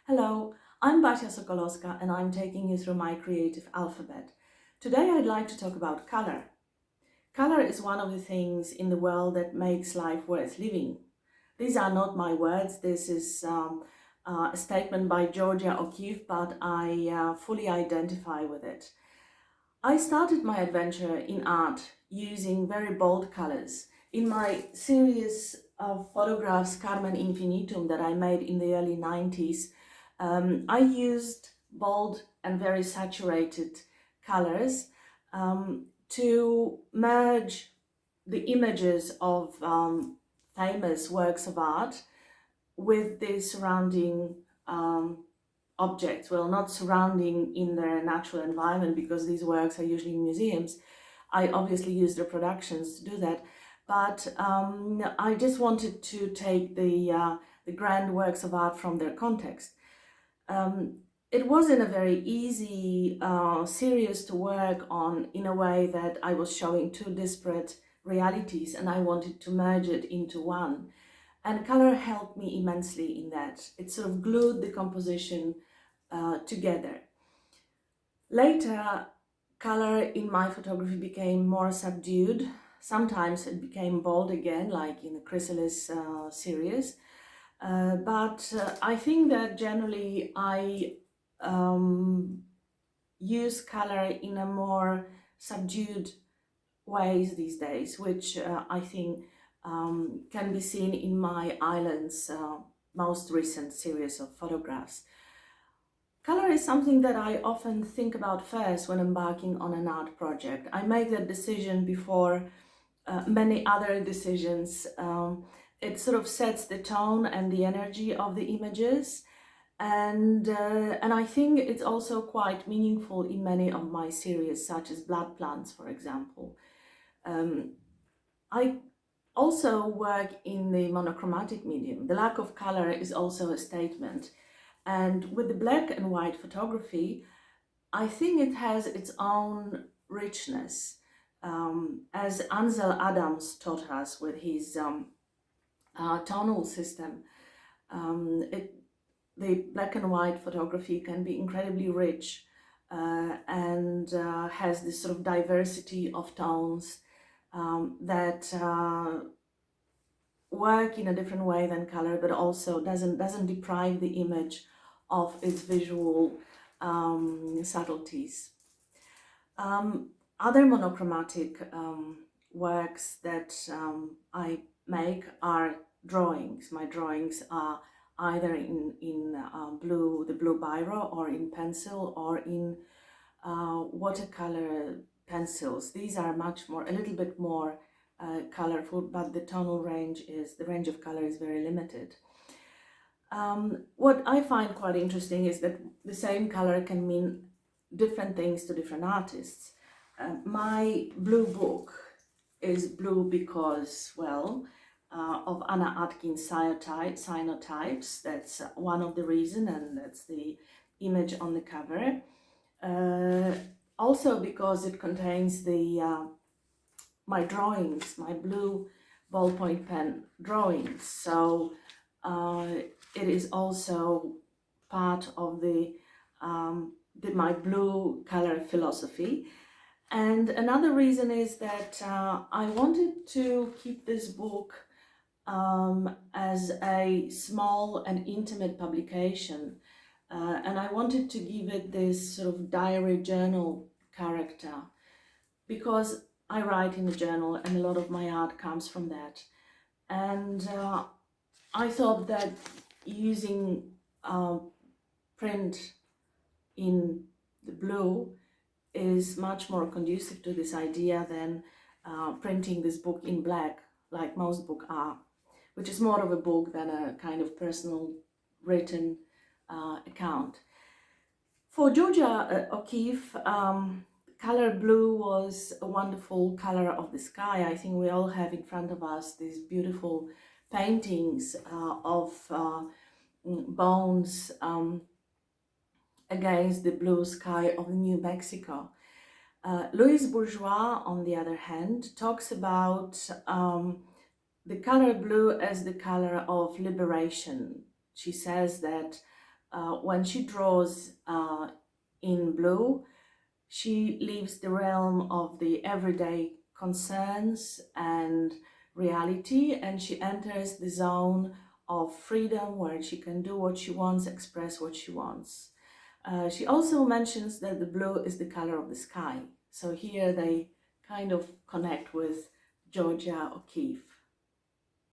Hello, I'm Basia Sokolowska and I'm taking you through my creative alphabet. Today I'd like to talk about color. Color is one of the things in the world that makes life worth living. These are not my words, this is a statement by Georgia O'Keeffe, but I fully identify with it. I started my adventure in art using very bold colors. In my series of photographs Carmen Infinitum that I made in the early 90s, I used bold and very saturated colors to merge the images of famous works of art with the surrounding objects, well, not surrounding in their natural environment because these works are usually in museums. I obviously use reproductions to do that, but I just wanted to take the grand works of art from their context. It wasn't a very easy series to work on in a way that I was showing two disparate realities and I wanted to merge it into one. And color helped me immensely in that. It sort of glued the composition together. Later, color in my photography became more subdued. Sometimes it became bold again, like in the Chrysalis series. But I think that generally I use color in a more subdued ways these days, which I think can be seen in my island's most recent series of photographs. Color is something that I often think about first when embarking on an art project. I make that decision before many other decisions. It sort of sets the tone and the energy of the images. And I think it's also quite meaningful in many of my series, such as Blood Plants, for example. I also work in the monochromatic medium. The lack of color is also a statement. And with the black and white photography, I think it has its own richness. As Ansel Adams taught us with his tonal system, the black and white photography can be incredibly rich and has this sort of diversity of tones that work in a different way than color, but also doesn't deprive the image of its visual subtleties. Other monochromatic works that I make are drawings. My drawings are either in the blue biro, or in pencil, or in watercolor pencils. These are a little bit more colorful, but the range of color is very limited. What I find quite interesting is that the same color can mean different things to different artists. My blue book is blue because, well, of Anna Atkins cyanotypes. That's one of the reasons, and that's the image on the cover. Also because it contains my drawings, my blue ballpoint pen drawings. So it is also part of my blue color philosophy. And another reason is that I wanted to keep this book as a small and intimate publication, and I wanted to give it this sort of diary journal character because I write in a journal and a lot of my art comes from that. And I thought that using print in the blue is much more conducive to this idea than printing this book in black, like most books are, which is more of a book than a kind of personal written account. For Georgia O'Keeffe, color blue was a wonderful color of the sky. I think we all have in front of us these beautiful paintings of bones against the blue sky of New Mexico. Louise Bourgeois, on the other hand, talks about the color blue as the color of liberation. She says that when she draws in blue, she leaves the realm of the everyday concerns and reality, and she enters the zone of freedom where she can do what she wants, express what she wants. She also mentions that the blue is the color of the sky. So here they kind of connect with Georgia O'Keeffe.